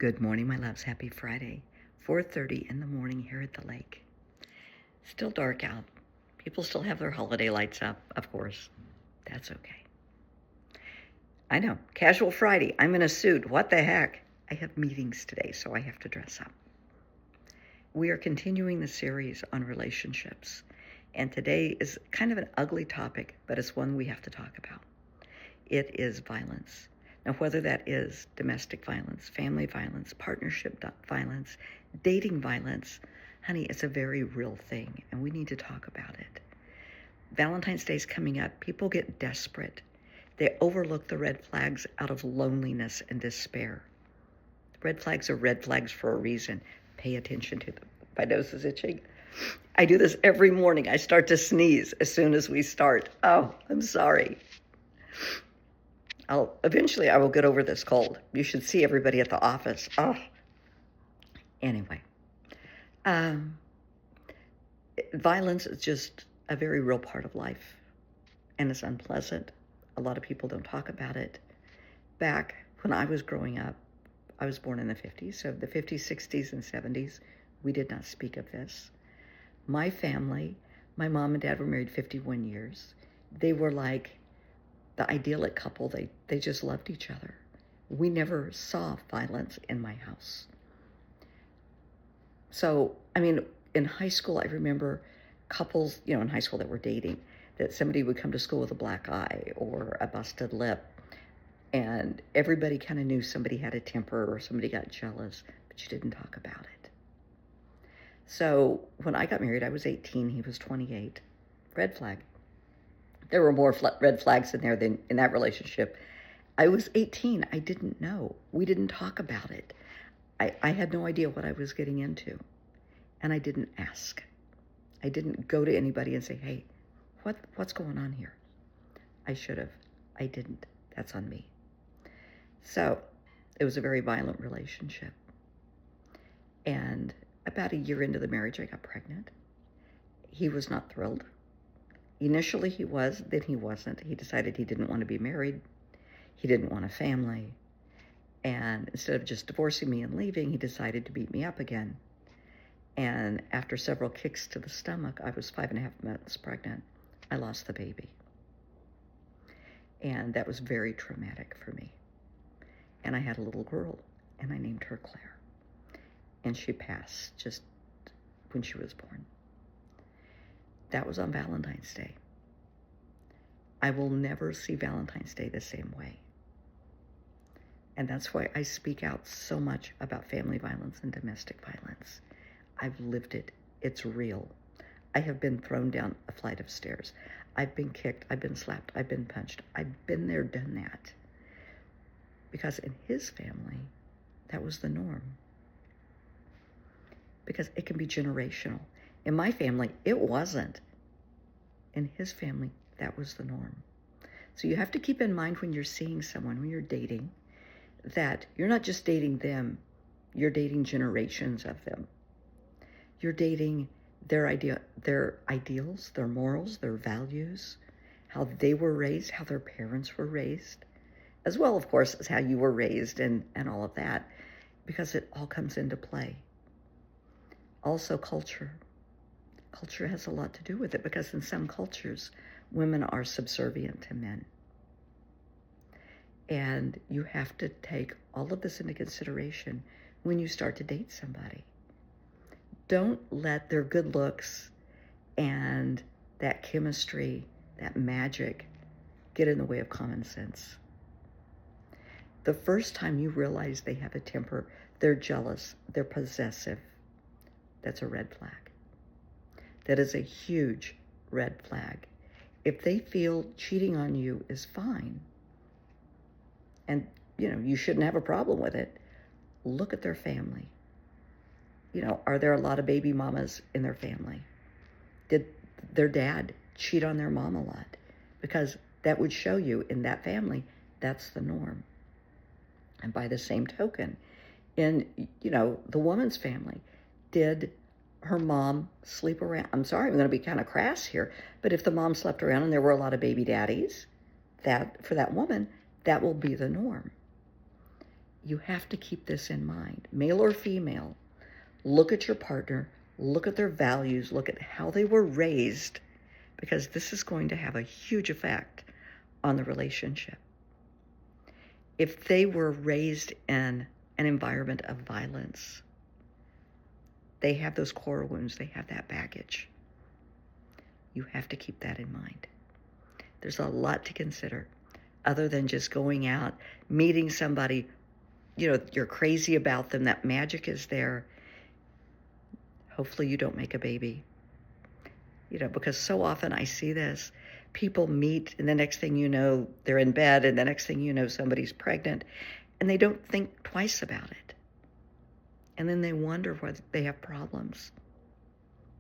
Good morning, my loves. Happy Friday. 4:30 in the morning here at the lake. Still dark out. People still have their holiday lights up, of course. That's okay. I know. Casual Friday. I'm in a suit. What the heck? I have meetings today, so I have to dress up. We are continuing the series on relationships, and today is kind of an ugly topic, but it's one we have to talk about. It is violence. Now, whether that is domestic violence, family violence, partnership violence, dating violence, honey, it's a very real thing, and we need to talk about it. Valentine's Day is coming up. People get desperate. They overlook the red flags out of loneliness and despair. Red flags are red flags for a reason. Pay attention to them. My nose is itching. I do this every morning. I start to sneeze as soon as we start. Oh, I'm sorry. Eventually I will get over this cold. You should see everybody at the office. Oh, anyway. Violence is just a very real part of life, and it's unpleasant. A lot of people don't talk about it. Back when I was growing up, I was born in the 50s, so the 50s, 60s, and 70s, we did not speak of this. My family, my mom and dad were married 51 years. They were like the idyllic couple. They just loved each other. We never saw violence in my house. So, I mean, in high school, I remember couples, in high school that were dating, that somebody would come to school with a black eye or a busted lip, and everybody kind of knew somebody had a temper or somebody got jealous, but you didn't talk about it. So when I got married, I was 18, he was 28. Red flag. There were more red flags in there than in that relationship. I was 18. I didn't know. We didn't talk about it. I had no idea what I was getting into, and I didn't ask. I didn't go to anybody and say, hey, what's going on here? I should have. I didn't. That's on me. So it was a very violent relationship. And about a year into the marriage, I got pregnant. He was not thrilled. Initially he was, then he wasn't. He decided he didn't want to be married. He didn't want a family. And instead of just divorcing me and leaving, he decided to beat me up again. And after several kicks to the stomach, I was 5.5 months pregnant. I lost the baby. And that was very traumatic for me. And I had a little girl, and I named her Claire. And she passed just when she was born. That was on Valentine's Day. I will never see Valentine's Day the same way. And that's why I speak out so much about family violence and domestic violence. I've lived it. It's real. I have been thrown down a flight of stairs. I've been kicked. I've been slapped. I've been punched. I've been there, done that. Because in his family, that was the norm. Because it can be generational. In my family, it wasn't. In his family, that was the norm. So you have to keep in mind when you're seeing someone, when you're dating, that you're not just dating them, you're dating generations of them. You're dating their ideals, their morals, their values, how they were raised, how their parents were raised, as well, of course, as how you were raised and all of that, because it all comes into play. Also, culture. Culture has a lot to do with it, because in some cultures, women are subservient to men. And you have to take all of this into consideration when you start to date somebody. Don't let their good looks and that chemistry, that magic, get in the way of common sense. The first time you realize they have a temper, they're jealous, they're possessive, that's a red flag. That is a huge red flag. If they feel cheating on you is fine, and you shouldn't have a problem with it, look at their family. Are there a lot of baby mamas in their family? Did their dad cheat on their mom a lot? Because that would show you in that family, that's the norm. And by the same token, in, the woman's family, did her mom sleep around? I'm sorry, I'm going to be kind of crass here, but if the mom slept around and there were a lot of baby daddies, that for that woman, that will be the norm. You have to keep this in mind. Male or female, look at your partner, look at their values, look at how they were raised, because this is going to have a huge effect on the relationship. If they were raised in an environment of violence, they have those core wounds, they have that baggage. You have to keep that in mind. There's a lot to consider other than just going out, meeting somebody, you're crazy about them, that magic is there. Hopefully you don't make a baby. Because so often I see this. People meet, and the next thing you know, they're in bed, and the next thing you know, somebody's pregnant, and they don't think twice about it. And then they wonder why they have problems.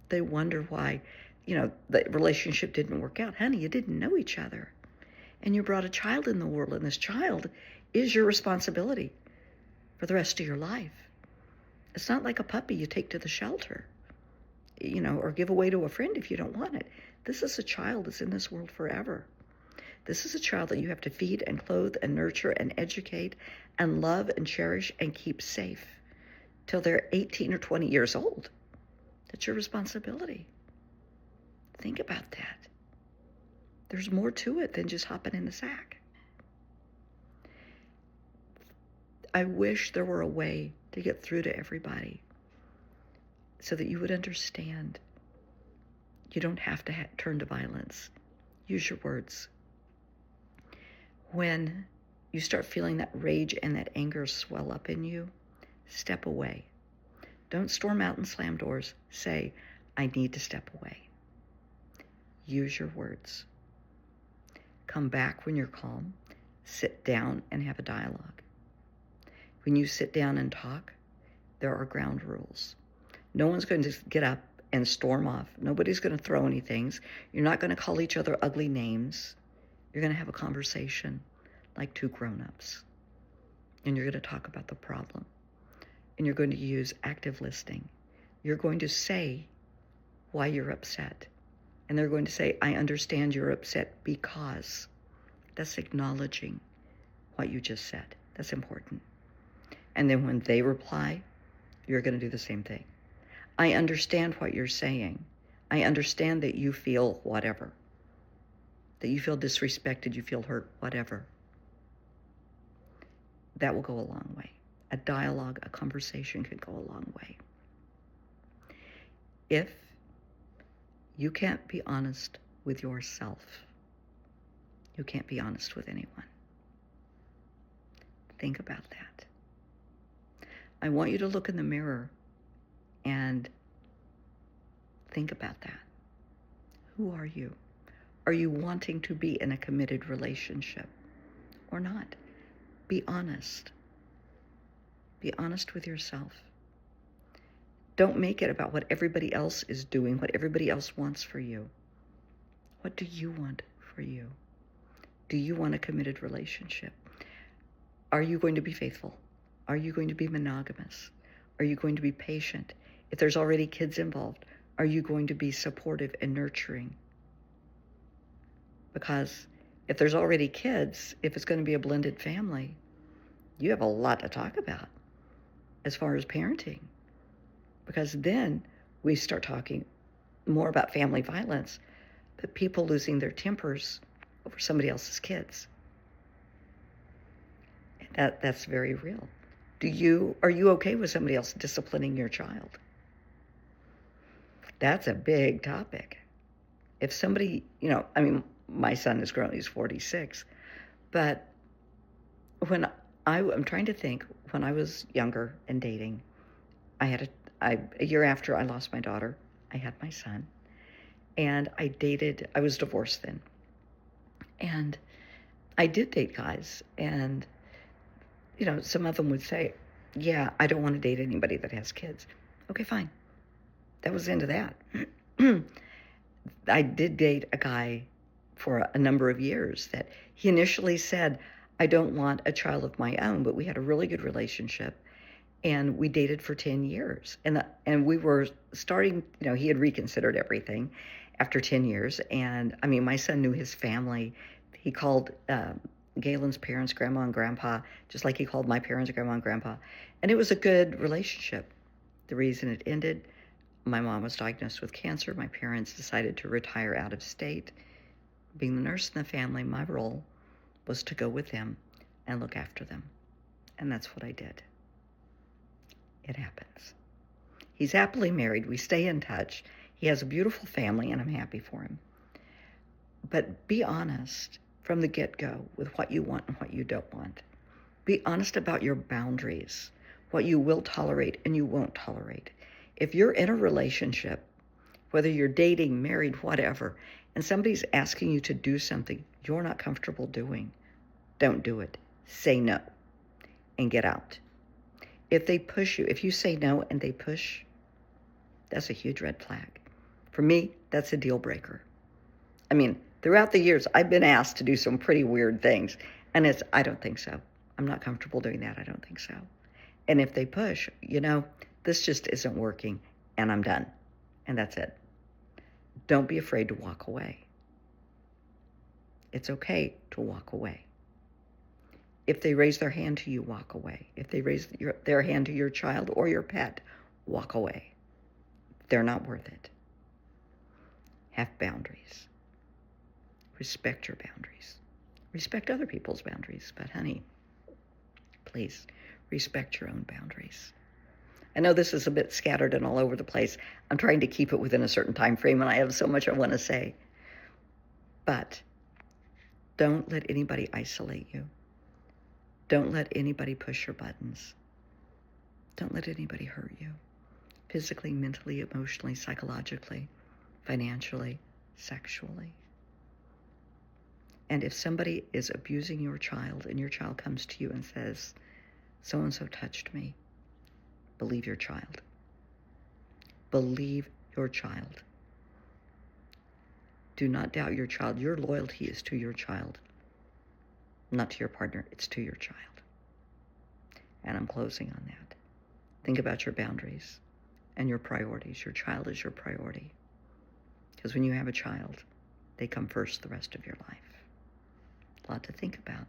They wonder why, the relationship didn't work out. Honey, you didn't know each other. And you brought a child in the world, and this child is your responsibility for the rest of your life. It's not like a puppy you take to the shelter, or give away to a friend if you don't want it. This is a child that's in this world forever. This is a child that you have to feed and clothe and nurture and educate and love and cherish and keep safe till they're 18 or 20 years old. That's your responsibility. Think about that. There's more to it than just hopping in the sack. I wish there were a way to get through to everybody so that you would understand you don't have to turn to violence. Use your words. When you start feeling that rage and that anger swell up in you, step away. Don't storm out and slam doors. Say, I need to step away. Use your words. Come back when you're calm. Sit down and have a dialogue. When you sit down and talk, there are ground rules. No one's going to get up and storm off. Nobody's going to throw any things. You're not going to call each other ugly names. You're going to have a conversation like two grown-ups. And you're going to talk about the problem. And you're going to use active listening. You're going to say why you're upset. And they're going to say, I understand you're upset because. That's acknowledging what you just said. That's important. And then when they reply, you're going to do the same thing. I understand what you're saying. I understand that you feel whatever. That you feel disrespected, you feel hurt, whatever. That will go a long way. A dialogue, a conversation can go a long way. If you can't be honest with yourself, you can't be honest with anyone. Think about that. I want you to look in the mirror and think about that. Who are you? Are you wanting to be in a committed relationship or not? Be honest. Be honest with yourself. Don't make it about what everybody else is doing, what everybody else wants for you. What do you want for you? Do you want a committed relationship? Are you going to be faithful? Are you going to be monogamous? Are you going to be patient? If there's already kids involved, are you going to be supportive and nurturing? Because if there's already kids, if it's going to be a blended family, you have a lot to talk about as far as parenting. Because then we start talking more about family violence, but people losing their tempers over somebody else's kids. That's very real. Are you okay with somebody else disciplining your child? That's a big topic. If somebody, my son is grown, he's 46, but I'm trying to think, when I was younger and dating, a year after I lost my daughter, I had my son, and I was divorced then, and I did date guys, and, some of them would say, yeah, I don't want to date anybody that has kids. Okay, fine. That was the end of that. I did date a guy for a number of years that he initially said, I don't want a child of my own, but we had a really good relationship, and we dated for 10 years. And we were starting, he had reconsidered everything after 10 years. And my son knew his family. He called Galen's parents, grandma and grandpa, just like he called my parents grandma and grandpa. And it was a good relationship. The reason it ended, my mom was diagnosed with cancer. My parents decided to retire out of state. Being the nurse in the family, my role was to go with them and look after them. And that's what I did. It happens. He's happily married. We stay in touch. He has a beautiful family, and I'm happy for him. But be honest from the get-go with what you want and what you don't want. Be honest about your boundaries, what you will tolerate and you won't tolerate. If you're in a relationship, whether you're dating, married, whatever, and somebody's asking you to do something you're not comfortable doing, don't do it. Say no and get out. If they push you, if you say no and they push, that's a huge red flag. For me, that's a deal breaker. I mean, throughout the years, I've been asked to do some pretty weird things, and I don't think so. I'm not comfortable doing that. I don't think so. And if they push, this just isn't working, and I'm done. And that's it. Don't be afraid to walk away. It's okay to walk away. If they raise their hand to you, walk away. If they raise their hand to your child or your pet, walk away. They're not worth it. Have boundaries. Respect your boundaries. Respect other people's boundaries. But honey, please respect your own boundaries. I know this is a bit scattered and all over the place. I'm trying to keep it within a certain time frame, and I have so much I want to say. But don't let anybody isolate you. Don't let anybody push your buttons. Don't let anybody hurt you. Physically, mentally, emotionally, psychologically, financially, sexually. And if somebody is abusing your child and your child comes to you and says, so-and-so touched me, believe your child. Believe your child. Do not doubt your child. Your loyalty is to your child, not to your partner. It's to your child. And I'm closing on that. Think about your boundaries and your priorities. Your child is your priority. Because when you have a child, they come first the rest of your life. A lot to think about.